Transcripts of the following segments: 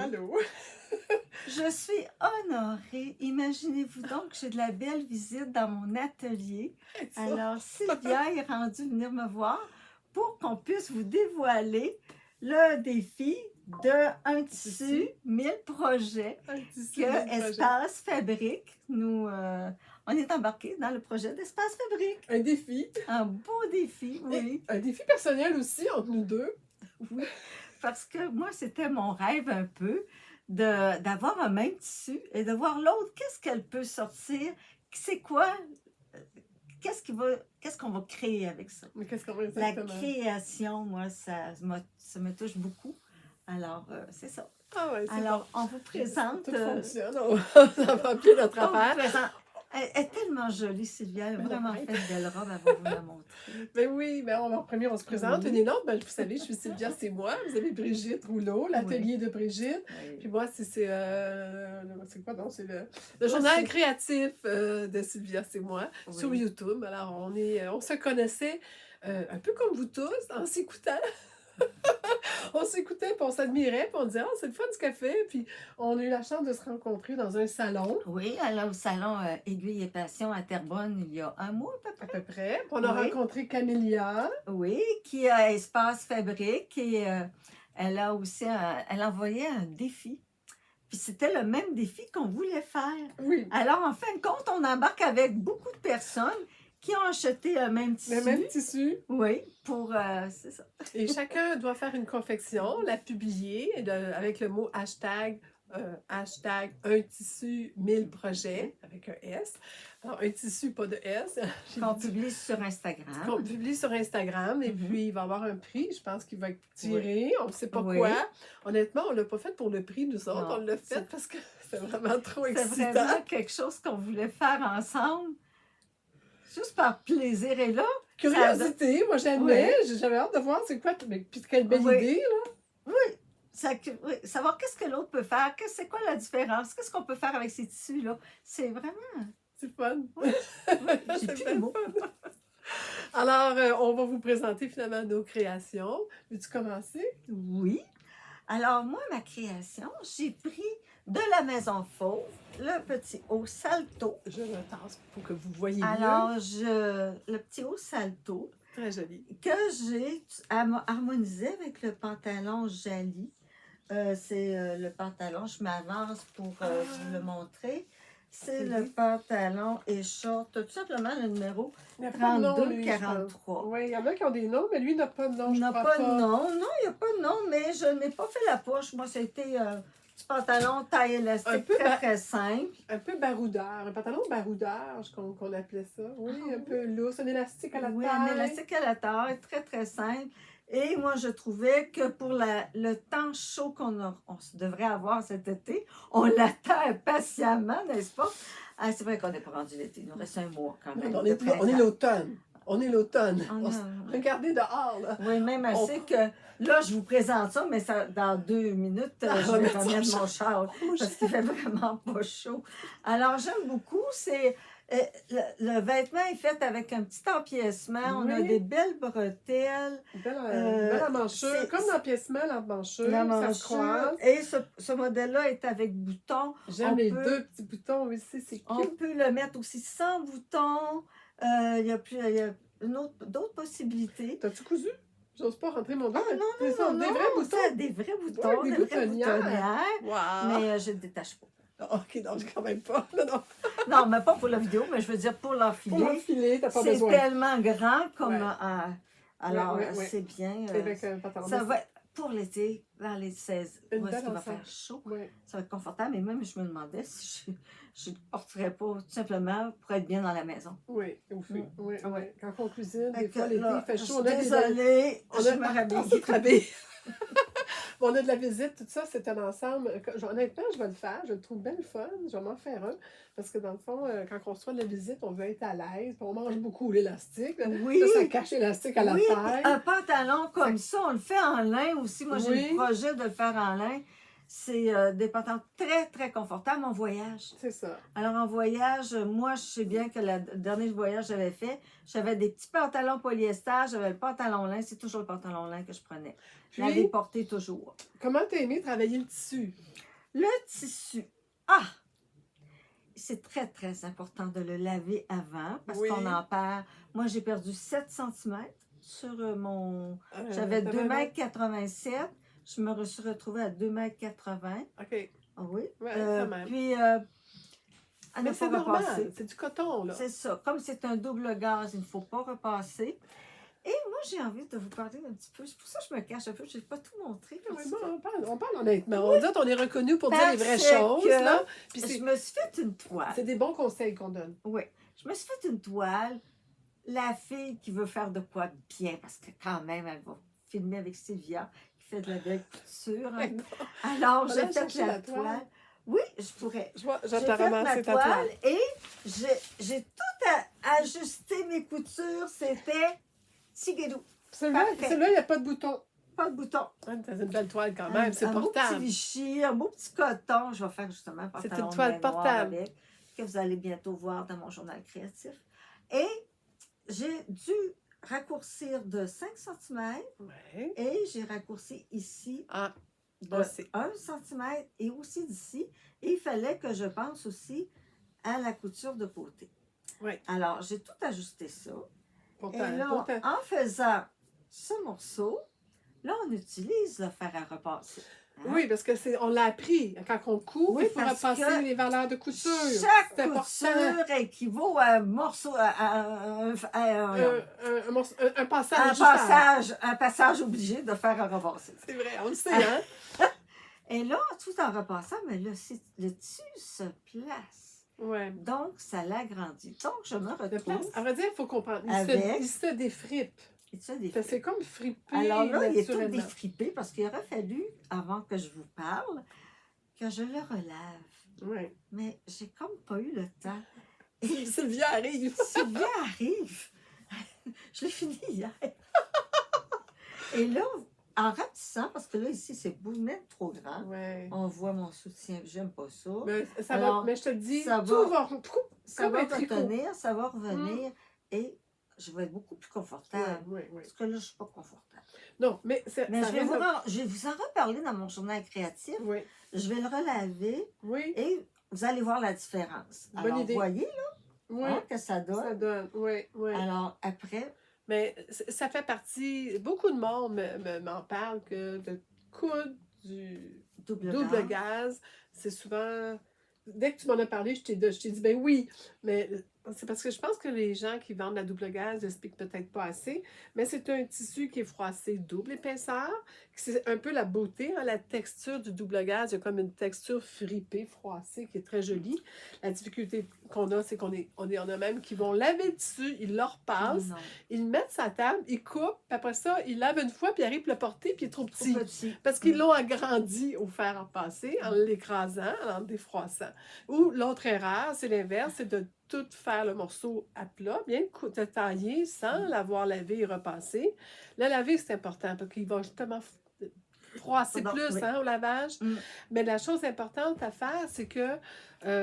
Allô. Je suis honorée. Imaginez-vous donc que j'ai de la belle visite dans mon atelier. Ça. Alors, Sylvia est rendue venir me voir pour qu'on puisse vous dévoiler le défi de un tissu, 1000 projets Un tissu, que 1000 projets. Espace Fabrique, on est embarqués dans le projet d'Espace Fabrique. Un défi. Un beau défi, oui. Et un défi personnel aussi entre nous deux. Oui, parce que moi, c'était mon rêve un peu d'avoir un même tissu et de voir l'autre, qu'est-ce qu'elle peut sortir, c'est quoi, qu'est-ce qu'on va créer avec ça. Mais qu'est-ce qu'on va La exactement? création, moi, ça me touche beaucoup. Alors, c'est ça. Ah ouais, c'est Alors, bon. on vous présente... Tout fonctionne. On va bien notre on vous affaire. présente- Elle est tellement jolie, Sylvia. Elle a Mais vraiment non, fait de belles robes. Elle va vous la montrer. Ben oui, ben en premier, on se présente. Oui. Une énorme, ben, vous savez, je suis Sylvia, c'est moi. Vous avez Brigitte Rouleau, l'atelier de Brigitte. Oui. Puis moi, c'est quoi donc? C'est le journal c'est- créatif de Sylvia, c'est moi, Oui. sur YouTube. Alors, on se connaissait un peu comme vous tous, en s'écoutant. On s'écoutait, puis on s'admirait, puis on disait « Ah, c'est le fun ce café! » Puis on a eu la chance de se rencontrer dans un salon. Oui, elle est au salon Aiguille et Passion à Terrebonne il y a un mois à peu À près. peu près. Puis on a Oui. rencontré Camélia. Oui, qui a Espace Fabrique et elle a aussi elle envoyait un défi. Puis c'était le même défi qu'on voulait faire. Oui. Alors, en fin de compte, on embarque avec beaucoup de personnes qui ont acheté le même tissu. Le même tissu. Oui, pour... c'est ça. Et chacun doit faire une confection, la publier avec le mot hashtag un tissu 1000 projets avec un S. Alors, un tissu, pas de S. Qu'on publie sur Instagram. Qu'on publie sur Instagram. Et Mhm. puis, il va y avoir un prix. Je pense qu'il va être tiré. On ne sait pas Oui. quoi. Honnêtement, on ne l'a pas fait pour le prix, nous autres. Non, on l'a fait c'est- parce que c'est vraiment trop C'est excitant. vraiment quelque chose qu'on voulait faire ensemble. Juste par plaisir. Et là, Curiosité, moi j'aimais. J'avais hâte de voir c'est quoi. Mais puis quelle belle Oui. idée, là. oui, savoir qu'est-ce que l'autre peut faire, c'est quoi la différence, qu'est-ce qu'on peut faire avec ces tissus-là. C'est vraiment... C'est fun. Oui, j'ai C'est plus bien de mots. fun. Alors, on va vous présenter finalement nos créations. Veux-tu commencer? Oui. Alors, moi, ma création, j'ai pris de la Maison Fauve, le petit haut salto. Je le tasse pour que vous voyez mieux. Alors, le petit haut salto Très joli. que j'ai harmonisé avec le pantalon Jali. C'est le pantalon, je m'avance pour vous le montrer. C'est le pantalon et short, tout simplement le numéro Il n'y a pas de nom, 32 lui, je pense. 43. Oui, il y en a qui ont des noms, mais lui n'a pas de nom. Il je n'a crois pas de nom. Non, il n'y a pas de nom, mais je n'ai pas fait la poche. Moi, c'était du pantalon taille élastique Un peu très simple. Un peu baroudeur, un pantalon baroudeur, qu'on appelait ça. Oui, un peu lousse, un élastique à la Oui, taille. un élastique à la taille, très simple. Et moi, je trouvais que pour le temps chaud qu'on devrait avoir cet été, on l'attend impatiemment, n'est-ce pas? Ah, c'est vrai qu'on n'est pas rendu l'été, il nous reste un mois quand même. On est l'automne. On est l'automne. Regardez dehors, là. Oui, même assez que là, je vous présente ça, mais ça, dans 2 minutes, je vais remettre mon châle parce qu'il fait vraiment pas chaud. Alors, j'aime beaucoup. C'est le vêtement est fait avec un petit empiècement. On a des belles bretelles. Belle emmanchure. Comme l'empiècement, l'emmanchure. Ça se croise. Et ce modèle-là est avec boutons. J'aime les deux petits boutons aussi. C'est On cute. peut le mettre aussi sans boutons. Il y a d'autres possibilités. T'as-tu cousu? J'ose pas rentrer mon doigt. Ah, non, des vrais boutons. Ça a des vrais boutons, Ouais, des vraies boutonnières. boutonnières. Mais je ne détache pas. Ok, non, quand même pas. Non. Non, mais pas pour la vidéo, mais je veux dire pour l'enfiler. Pour l'enfiler, t'as pas c'est besoin. tellement grand comme... Ouais. alors, Ouais. c'est bien. Avec un pantalon. Ça va être pour l'été, dans les 16, Une où est-ce belle qu'il va ensemble. faire chaud. Ouais. Ça va être confortable. Et même, je me demandais si je ne porterais pas tout simplement pour être bien dans la maison. Oui. Quand on cuisine, Fait des fois, que l'été, là, il fait je chaud. suis désolée, je me On rhabille. se rhabille. On a de la visite, tout ça, c'est un ensemble. Honnêtement, je vais le faire. Je le trouve bien le fun. Je vais m'en faire un. Parce que dans le fond, quand on reçoit de la visite, on veut être à l'aise. Puis on mange beaucoup l'élastique. Oui. Ça cache l'élastique à la taille. Un pantalon comme ça, on le fait en lin aussi. Moi, j'ai Oui. le projet de le faire en lin. C'est des pantalons très, très confortables en voyage. C'est ça. Alors, en voyage, moi, je sais bien que le dernier voyage que j'avais fait, j'avais des petits pantalons polyester, j'avais le pantalon lin, c'est toujours le pantalon lin que je prenais. Je l'avais Puis, porté toujours. comment t'as aimé travailler le tissu? Le tissu. Ah! C'est très, très important de le laver avant parce Oui. qu'on en perd. Moi, j'ai perdu 7 cm sur mon... J'avais t'as 2,87 m. Je me suis retrouvée à 2,80 m. OK. Ah oui. Ouais, quand même. Puis, à ne Mais c'est pas repasser. normal, c'est du coton, là. C'est ça. Comme c'est un double gaz, il ne faut pas repasser. Et moi, j'ai envie de vous parler un petit peu. C'est pour ça que je me cache un peu. Je n'ai pas tout montré. Oui, parce bon, que- on parle honnêtement. On dit qu'on est reconnu pour dire les vraies Parce choses, que là. Puis Je me suis fait une toile. c'est des bons conseils qu'on donne. Oui. Je me suis fait une toile. La fille qui veut faire de quoi de bien, parce que quand même, elle va filmer avec Sylvia, qui fait de la belle couture. Hein. Alors, j'ai fait la toile. Oui, je pourrais. J'ai fait ma toile et j'ai tout ajusté mes coutures. C'était tiguedou. Celui-là, il n'y a pas de bouton. Pas de bouton. C'est une belle toile quand même, c'est un beau portable. petit Vichy, un beau petit coton. Je vais faire justement un C'est pantalon une toile de bain noir portable. avec, que vous allez bientôt voir dans mon journal créatif. Et j'ai dû raccourcir de 5 cm Ouais. et j'ai raccourci ici Ah, de aussi. 1 cm et aussi d'ici. Et il fallait que je pense aussi à la couture de côté. Oui. Alors, j'ai tout ajusté ça. Pourtant, Et là, en faisant ce morceau, là, on utilise le fer à repasser. Hein? Oui, parce que on l'a appris. Quand on coud, Oui, il faut parce repasser que les valeurs de couture. Chaque C'est couture équivaut à un morceau, un passage. un passage obligé de fer à repasser. C'est vrai, on le sait, hein? Et là, tout en repassant, mais le tissu se place. Ouais. Donc, ça l'agrandit. Donc, je me De place, retrouve à vrai dire, il faut comprendre. avec- Il se défrippe. et ça, des C'est comme fripé. Alors là, il est tout naturellement. défrippé parce qu'il aurait fallu, avant que je vous parle, que je le relève. Oui. Mais j'ai comme pas eu le temps. Et Sylvia arrive. Sylvia arrive. Je l'ai fini hier. Et là, en rapetissant, parce que là, ici, c'est même trop grand. Ouais. On voit mon soutien. J'aime pas ça. Mais, Alors, mais je te le dis, ça tout va- va, Ça comme va un tricot. retenir, ça va revenir et je vais être beaucoup plus confortable. Oui, oui. Parce que là, je ne suis pas confortable. Non, mais, Mais ça reste je vais vous en reparler dans mon journal créatif. Oui, Je vais le relaver oui, et vous allez voir la différence. Bonne Alors, idée. voyez là, oui. hein, que ça donne. Ça donne, oui, oui. Alors, après, Mais ça fait partie, beaucoup de monde m'en parle que de coudre du double gaz, c'est souvent, dès que tu m'en as parlé, je t'ai dit, ben oui, mais c'est parce que je pense que les gens qui vendent la double gaz expliquent peut-être pas assez, mais c'est un tissu qui est froissé double épaisseur, c'est un peu la beauté, hein, la texture du double gaz, il y a comme une texture fripée, froissée, qui est très jolie. La difficulté qu'on a, c'est on en a même qui vont laver le tissu, ils le repassent, non, ils le mettent sur la table, ils coupent, puis après ça, ils lavent une fois, puis ils arrivent à le porter, puis il est trop trop petit. petit. Parce qu'ils l'ont agrandi au fer à repasser, en l'écrasant, en le défroissant. Ou l'autre erreur, c'est l'inverse, c'est de tout faire le morceau à plat, bien de tailler sans l'avoir lavé et repassé. Le laver, c'est important parce qu'il va justement froisser Pardon, plus oui. au lavage. Mm. Mais la chose importante à faire, c'est que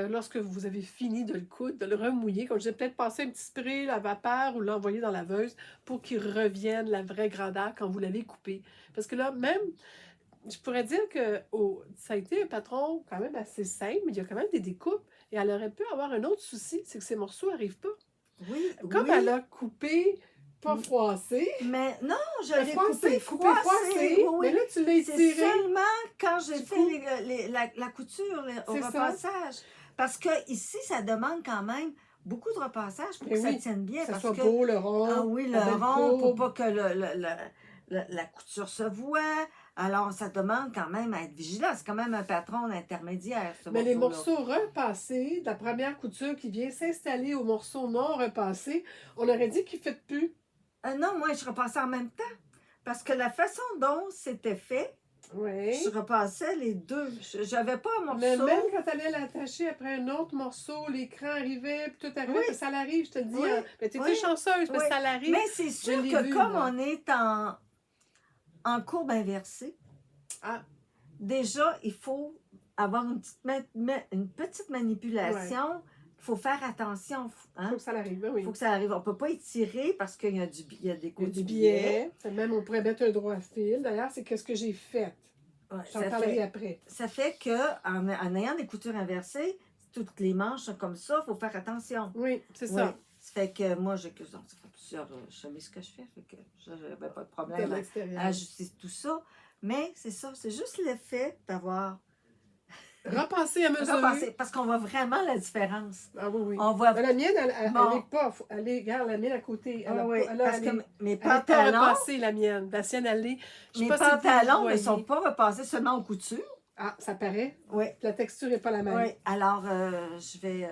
lorsque vous avez fini de le coudre, de le remouiller, comme je disais, peut-être passer un petit spray à vapeur ou l'envoyer dans la laveuse pour qu'il revienne la vraie grandeur quand vous l'avez coupé. Parce que là, même, je pourrais dire que ça a été un patron quand même assez simple, mais il y a quand même des découpes. Et elle aurait pu avoir un autre souci, c'est que ces morceaux n'arrivent pas. Oui, Comme oui. elle a coupé, pas froissé, Mais non, je elle a l'ai froissé, coupé froissé. Oui, oui. mais là, tu l'as C'est étiré. seulement quand j'ai Du fait coup, la couture au c'est ça. repassage. Parce que ici, ça demande quand même beaucoup de repassage pour Mais que ça oui, tienne bien. Que ça Parce soit que, beau, le rond. ah oui, le la belle rond, pour courbe. pas que la couture se voie. Alors, ça demande quand même à être vigilant. C'est quand même un patron intermédiaire, ce Mais les morceau-là. morceaux repassés, la première couture qui vient s'installer au morceau non repassé, on aurait dit qu'il ne fait plus. Non, moi, je repassais en même temps. Parce que la façon dont c'était fait, Oui. je repassais les deux. J'avais pas un Mais morceau. même quand elle allait l'attacher après un autre morceau, l'écran arrivait, puis tout arrivait, Oui. puis ça l'arrive, je te le dis. Oui. Hein. Mais tu étais Oui. chanceuse, mais Oui. ça l'arrive. Mais c'est sûr l'ai que vu, comme moi. on est en courbe inversée, Ah, déjà, il faut avoir une petite manipulation. Il faut faire attention. Il Hein? faut que ça arrive, oui. Il faut que ça arrive. On ne peut pas étirer parce qu'il y a, il y a des Il y a coups du du billet. billet. Même, on pourrait mettre un droit fil. D'ailleurs, c'est qu'est-ce que j'ai fait. Ouais, J'en parlerai après. Ça fait qu'en ayant des coutures inversées, toutes les manches sont comme ça, il faut faire attention. Oui, c'est ça. Ça fait que moi, ça fait plusieurs chemises que je fais, fait que je n'avais pas de problème à ajuster tout ça. Mais c'est ça, c'est juste l'effet d'avoir... Repasser à mesure. Repasser, parce qu'on voit vraiment la différence. Ah oui, oui. On voit... Mais la mienne, elle Bon. n'est pas... regarde, la mienne à côté. Elle oui, parce que mes elle n'est pas pantalons... repassée, la mienne. La sienne, elle est... Mes pantalons ne sont pas repassés seulement aux coutures. Ah, ça paraît? Oui. La texture n'est pas la même. Oui, alors je vais...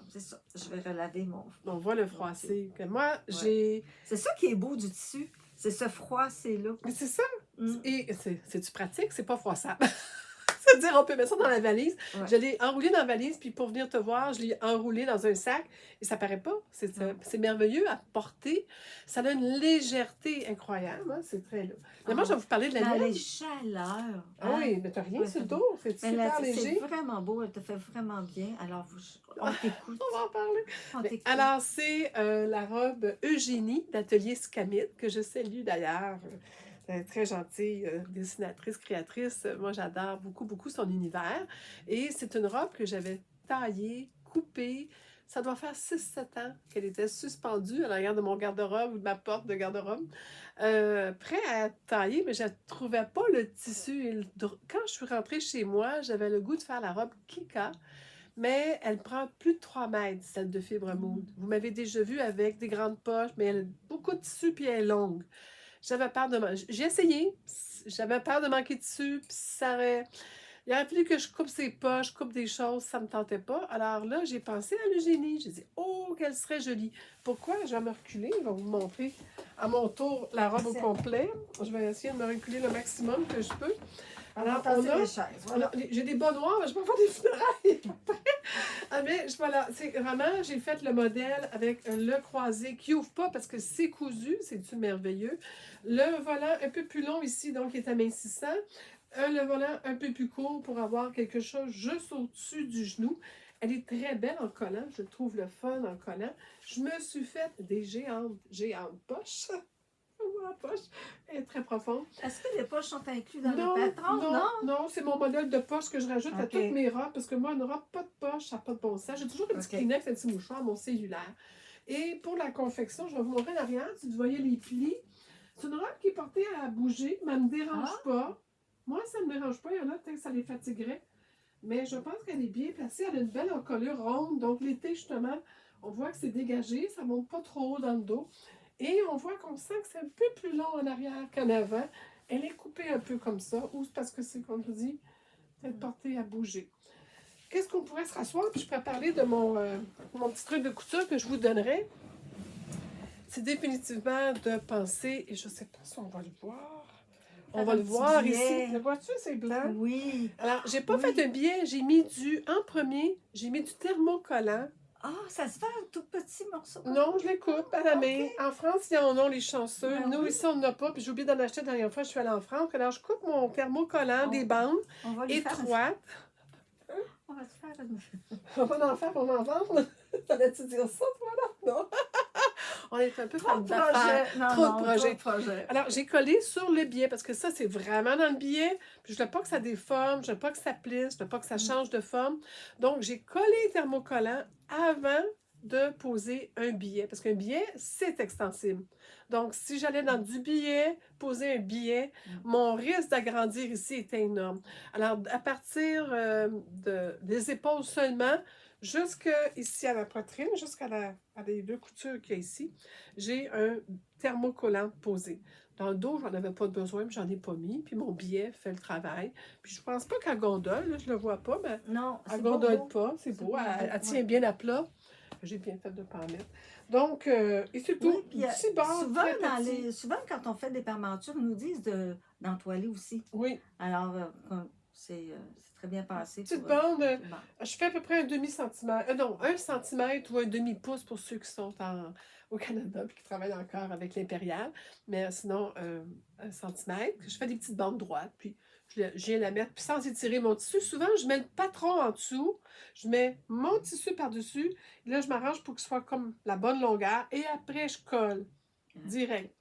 c'est ça, je vais relaver mon... On voit le froissé. Moi, j'ai... C'est ça qui est beau du tissu. C'est ce froissé-là. Mais c'est ça. Mm. Et c'est-tu pratique? C'est pas froissable. C'est-à-dire, on peut mettre ça dans la valise. Ouais. Je l'ai enroulé dans la valise, puis pour venir te voir, je l'ai enroulé dans un sac. Et ça paraît pas. C'est merveilleux à porter. Ça a une légèreté incroyable. Hein? C'est très là. Mais moi, je vais vous parler de la mienne. Les chaleurs. Ah oui, mais t'as rien sur le dos. C'est super léger. C'est vraiment beau. Elle te fait vraiment bien. Alors, on t'écoute. On va en parler. On t'écoute. Alors, c'est la robe Eugénie d'Atelier Scamite, que je salue d'ailleurs. Très gentille dessinatrice, créatrice. Moi, j'adore beaucoup, beaucoup son univers. Et c'est une robe que j'avais taillée, coupée. Ça doit faire 6-7 ans qu'elle était suspendue à l'arrière de mon garde-robe ou de ma porte de garde-robe. Prêt à tailler, mais je ne trouvais pas le tissu. Quand je suis rentrée chez moi, j'avais le goût de faire la robe Kika. Mais elle prend plus de 3 mètres, celle de fibre mousse. Vous m'avez déjà vue avec des grandes poches, mais elle a beaucoup de tissu puis elle est longue. J'avais peur de manquer. J'ai essayé. J'avais peur de manquer de tissu. Puis il aurait fallu que je coupe ses poches, coupe des choses. Ça ne me tentait pas. Alors là, j'ai pensé à l'Eugénie. J'ai dit, oh, qu'elle serait jolie. Pourquoi? Je vais me reculer. Je vais vous montrer à mon tour la robe au complet. Je vais essayer de me reculer le maximum que je peux. Alors, j'ai des bas noirs, mais je peux pas faire des funérailles. Ah, mais voilà, c'est vraiment, j'ai fait le modèle avec le croisé qui ouvre pas parce que c'est cousu, c'est-tu merveilleux. Le volant un peu plus long ici, donc qui est amincissant. Le volant un peu plus court pour avoir quelque chose juste au-dessus du genou. Elle est très belle en collant, je trouve le fun en collant. Je me suis fait des géantes poches. La poche est très profonde. Est-ce que les poches sont incluses dans le patron? Non, c'est mon modèle de poche que je rajoute à toutes mes robes parce que moi, une robe pas de poche, ça n'a pas de bon sens. J'ai toujours un petit Kleenex, un petit mouchoir, mon cellulaire. Et pour la confection, je vais vous montrer en arrière. Si vous voyez les plis, c'est une robe qui est portée à bouger, mais elle ne me dérange pas. Moi, ça ne me dérange pas. Il y en a peut-être que ça les fatiguerait. Mais je pense qu'elle est bien placée. Elle a une belle encolure ronde. Donc, l'été, justement, on voit que c'est dégagé. Ça ne monte pas trop haut dans le dos. Et on voit qu'on sent que c'est un peu plus long en arrière qu'en avant. Elle est coupée un peu comme ça, ou c'est parce que c'est, comme je dis, peut-être portée à bouger. Qu'est-ce qu'on pourrait se rasseoir? Puis je pourrais parler de mon petit truc de couture que je vous donnerai. C'est définitivement de penser, et je ne sais pas si on va le voir. On va le voir ici. Le vois-tu, c'est blanc? Oui. Alors, j'ai pas fait un billet. J'ai mis en premier, j'ai mis du thermocollant. Ah, ça se fait un tout petit morceau? Non, je les coupe à la main. En France, ils en ont les chanceux. Nous, ici, on n'en a pas. Puis j'ai oublié d'en acheter la dernière fois. Je suis allée en France. Alors, je coupe mon thermocollant, des bandes étroites. On va se faire une... On va en faire pour en vendre. T'allais-tu dire ça, toi, là? Non. On est un peu trop de projets. Alors, j'ai collé sur le billet parce que ça, c'est vraiment dans le billet. Puis je ne veux pas que ça déforme, je ne veux pas que ça plisse, je ne veux pas que ça change de forme. Donc, j'ai collé le thermocollant avant de poser un billet. Parce qu'un billet, c'est extensible. Donc, si j'allais dans du billet, poser un billet, mon risque d'agrandir ici est énorme. Alors, à partir des épaules seulement, jusqu'ici à la poitrine, jusqu'à les 2 coutures qu'il y a ici, j'ai un thermocollant posé. Dans le dos, j'en avais pas besoin, mais j'en ai pas mis. Puis mon billet fait le travail. Puis je pense pas qu'elle gondole, là, je le vois pas, mais non, elle gondole pas, c'est beau. Elle tient bien à plat. J'ai bien fait de ne pas en mettre. Donc, et c'est tout. Petit bord, souvent, quand on fait des permentures, ils nous disent d'entoiler aussi. Oui. Alors, c'est très bien passé. Petite bande, je fais à peu près un demi-centimètre. Non, 1 centimètre ou un demi-pouce pour ceux qui sont au Canada et qui travaillent encore avec l'Impérial. Mais sinon, 1 centimètre. Je fais des petites bandes droites, puis je je viens la mettre, puis sans étirer mon tissu. Souvent, je mets le patron en dessous, je mets mon tissu par-dessus, et là, je m'arrange pour que ce soit comme la bonne longueur, et après, je colle direct.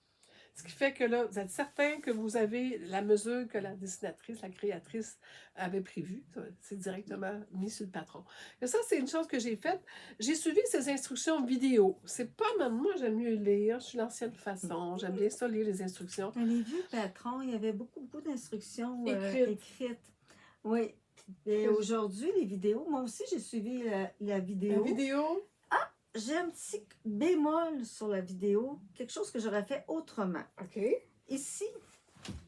Ce qui fait que là, vous êtes certain que vous avez la mesure que la dessinatrice, la créatrice avait prévue. C'est directement mis sur le patron. Et ça, c'est une chose que j'ai faite. J'ai suivi ces instructions vidéo. C'est pas même moi, j'aime mieux lire. Je suis l'ancienne façon. J'aime bien ça, lire les instructions. Dans les vieux patrons, il y avait beaucoup d'instructions Écrites. écrites. Oui. Et aujourd'hui, les vidéos, moi aussi, j'ai suivi la vidéo. La vidéo, J'ai un petit bémol sur la vidéo, quelque chose que j'aurais fait autrement. OK. Ici,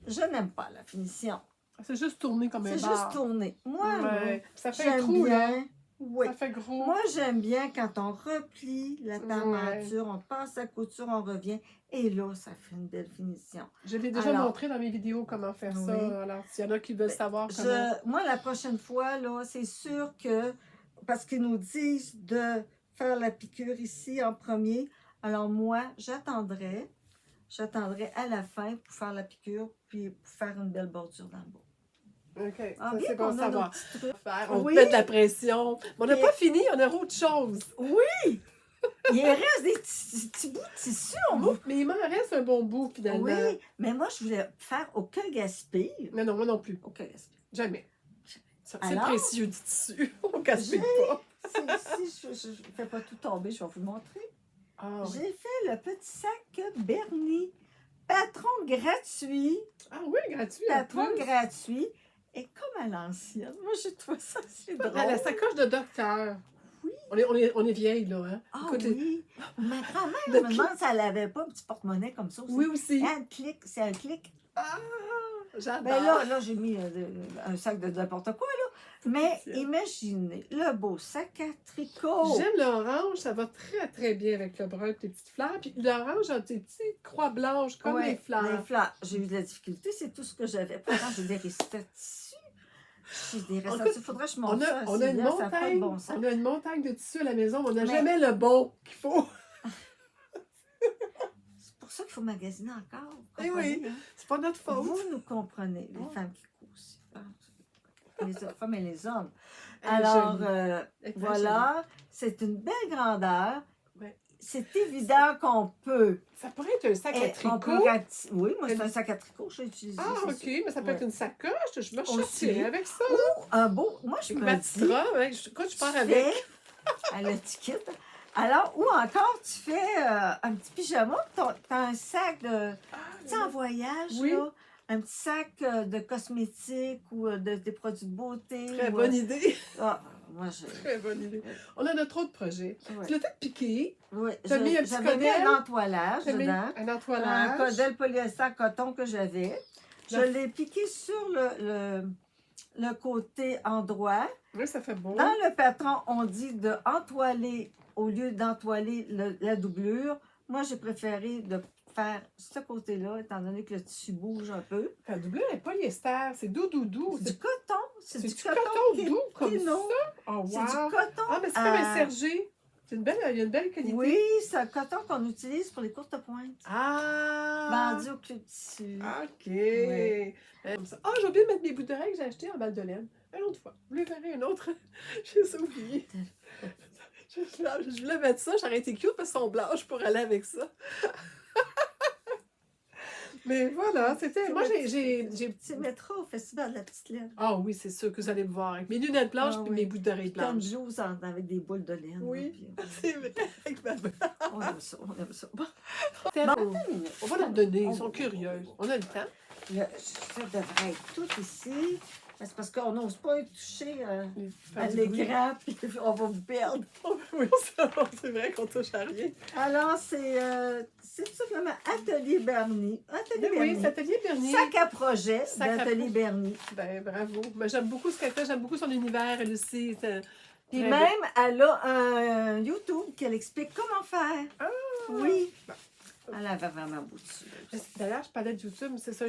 je n'aime pas la finition. C'est juste tourné comme un C'est bar. juste tourné. Moi, Ouais. Ça fait un j'aime trou, là. bien. Oui. Ça fait gros. Moi, j'aime bien quand on replie la tamature, on passe la couture, on revient, et là, ça fait une belle finition. Je l'ai déjà Alors, montré dans mes vidéos comment faire ça. oui. Alors, s'il y en a qui veulent savoir comment... Moi, la prochaine fois, là, c'est sûr que, parce qu'ils nous disent de faire la piqûre ici en premier, alors moi, j'attendrai à la fin pour faire la piqûre, puis pour faire une belle bordure dans le bas. OK, Ah, ça bien c'est bon qu'on a nos savoir. petits trucs. On Oui. met de la pression. Mais on n'a Et- pas fini, on a autre chose. Oui! Il reste des petits bouts de tissu. Mais il m'en reste un bon bout, finalement. Oui, mais moi, je voulais faire aucun gaspille. Non, moi non plus. Aucun gaspille. Jamais. C'est Alors? précieux du tissu. On gaspille pas. Si je ne fais pas tout tomber, je vais vous le montrer. Ah, oui. J'ai fait le petit sac Bernie. Patron gratuit. Ah oui, gratuit. en Patron plus. gratuit. Et comme à l'ancienne, moi, j'ai trouvé ça assez drôle. La sacoche de docteur. Oui. On est vieille, là. Hein? Ah Écoute, oui. Ma grand-mère Le me demande si elle n'avait pas un petit porte-monnaie comme ça aussi. Oui, aussi. Un clic, c'est un clic. Ah, j'adore. Ben là j'ai mis un sac de n'importe quoi, là. Mais imaginez le beau sac à tricot. J'aime l'orange, ça va très très bien avec le brun et les petites fleurs. Puis l'orange a des petites croix blanches comme Ouais, les fleurs. les fleurs. J'ai eu de la difficulté, c'est tout ce que j'avais. Pourtant, j'ai des restes de tissu. J'ai des restes de tissu. Il faudrait que je monte ça. On a une Sylvia, ça a pas de montagne, bon sens. on a une montagne de tissu à la maison, mais on n'a Mais- jamais le bon qu'il faut. C'est pour ça qu'il faut magasiner encore. vous Eh comprenez, oui. hein? C'est pas notre faute. Vous nous comprenez, les Ouais. femmes qui cousent. Les femmes et les hommes. Elle est Alors, jolie. Elle est très voilà, c'est une belle grandeur. Ouais. C'est évident qu'on peut. jolie. Ça pourrait être un sac à on tricot. peut oui, moi, c'est un sac à tricot que j'ai utilisé. Ah, c'est ok, sûr. mais ça peut Ouais. être une sacoche. Je me Aussi. sortirais avec ça. Ou un beau. Moi, je Avec me ma dis. petite robe, hein, quand je pars tu avec. fais à l'étiquette. Alors, ou encore, tu fais un petit pyjama, tu as un sac de. Tu sais, en voyage, Oui. là, un petit sac de cosmétiques ou des produits de beauté. Très ou, bonne idée. Ah, moi, je. Très bonne idée. On a notre autre projet. Ouais. Tu l'as fait piquer. Oui, T'as mis un petit j'avais mis codelle? un entoilage Tu as mis dedans. un Un entoilage. codelle polyester coton que j'avais. Je La- l'ai piqué sur le côté endroit. Oui, ça fait beau. Dans le patron, on dit de entoiler au lieu d'entoiler la doublure. Moi, j'ai préféré de faire ce côté-là, étant donné que le tissu bouge un peu. La doublure est polyester. C'est doux, doux, doux. C'est du coton. C'est C'est du du coton, coton doux comme Kino. ça. Oh, C'est wow. du coton. Ah, mais c'est comme un sergé. C'est une belle, il y a une belle qualité. Oui, c'est un coton qu'on utilise pour les courtes pointes. Ah! Vendu au club tissu. OK. Ouais. Comme ça. Ah, j'ai oublié de mettre mes bouteilles que j'ai achetées en balle de laine. Une autre fois. Vous les verrez une autre. J'ai oublié. Je voulais mettre ça. J'aurais été cute parce qu'elles sont blanches pour aller avec ça. Mais voilà, c'était. Moi, j'ai. Tu mettras au festival de la petite laine. Ah oui, c'est sûr que vous allez me voir avec mes lunettes blanches Ah et oui. mes bouts d'oreilles T'as une blanches. blouse avec des boules de laine. Oui. là, puis, C'est vrai. Avec ma on aime ça, on aime ça. Bon, On va leur donner, ils On- sont curieux. On a le temps. ça devrait être tout ici. C'est parce qu'on n'ose pas y toucher Les à faire du bruit. l'écran, puis on va vous perdre. Oui, c'est vrai qu'on touche à rien. Alors, c'est tout simplement Atelier Bernie. Atelier Oui, Bernie. cet atelier Bernier. Sac à projet Sac à d'Atelier projet. Bernie. Ben, bravo. Ben, j'aime beaucoup ce qu'elle fait, j'aime beaucoup son univers, elle aussi. C'est Puis très même, elle a un YouTube qu'elle explique comment faire. Ah! Oui. Elle avait vraiment beau dessus. D'ailleurs, je parlais de YouTube, c'est ça,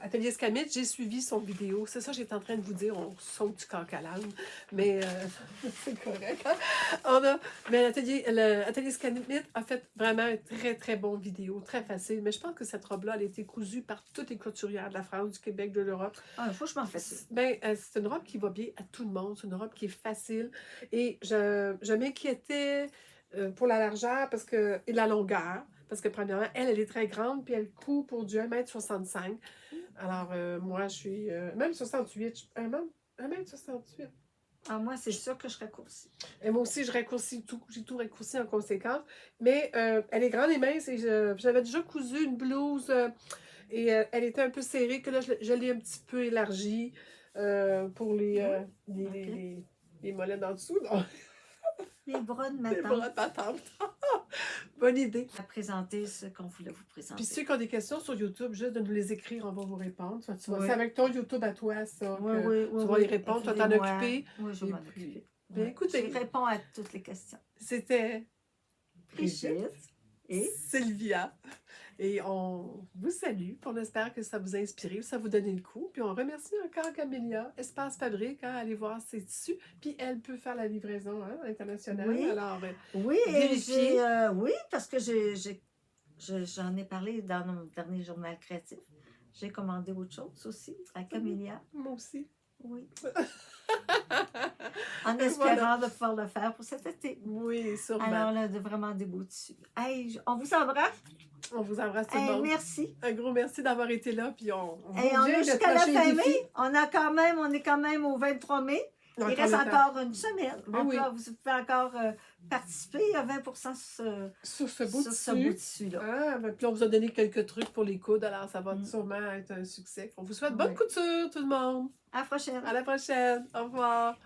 Atelier Scamite, j'ai suivi son vidéo. C'est ça, j'étais en train de vous dire, on saute du coq à l'âne, mais c'est correct. Hein? Mais l'Atelier Scamite a fait vraiment un très, très bon vidéo, très facile. Mais je pense que cette robe-là, elle a été cousue par toutes les couturières de la France, du Québec, de l'Europe. Ah, franchement facile. Ben, c'est une robe qui va bien à tout le monde. C'est une robe qui est facile. Et je m'inquiétais pour la largeur et la longueur. Parce que premièrement, elle est très grande, puis elle coud pour du 1,65 m. Alors, moi, je suis même 68, même 1,68 m. Ah, moi, c'est sûr que je raccourcis. Et moi aussi, je raccourcis tout. J'ai tout raccourci en conséquence. Mais elle est grande et mince. Et j'avais déjà cousu une blouse et elle était un peu serrée, que là, je l'ai un petit peu élargie pour les mollets d'en dessous. Donc, Les bras de ma les bras tante. de ma tante. Bonne idée. À présenter ce qu'on voulait vous présenter. Puis ceux qui ont des questions sur YouTube, juste de nous les écrire, on va vous répondre. Tu vois, Oui. c'est avec ton YouTube à toi, ça. Oui, que oui, oui, tu vas oui. y répondre. Tu vas t'en Écrivez-moi. occuper. Oui, je vais Et m'en puis, occuper. bien, Ouais. écoutez, Je réponds à toutes les questions. c'était Brigitte et Sylvia. Et on vous salue. Puis on espère que ça vous a inspiré, que ça vous donne le coup. Puis on remercie encore Camélia, Espace Fabrique, hein, allez voir ses tissus. Puis elle peut faire la livraison internationale. Oui. Alors, oui, vérifiez. oui, parce que j'en ai parlé dans mon dernier journal créatif. J'ai commandé autre chose aussi à Camélia. Moi aussi. Oui. En Et espérant de pouvoir le faire pour cet été. Oui, sûrement. Alors, on a vraiment des beaux tissus. Hey, on vous embrasse. On vous embrasse tout le Hey, monde. merci. Un gros merci d'avoir été là. Puis on Et on est jusqu'à la fin mai. On est quand même au 23 mai. Il reste encore une semaine. Donc là, vous pouvez encore participer. Il y a 20% sur ce bout de tissu-là. Ah, puis on vous a donné quelques trucs pour les coudes. Alors, ça va sûrement être un succès. On vous souhaite bonne couture, tout le monde. À la prochaine. À la prochaine. Au revoir.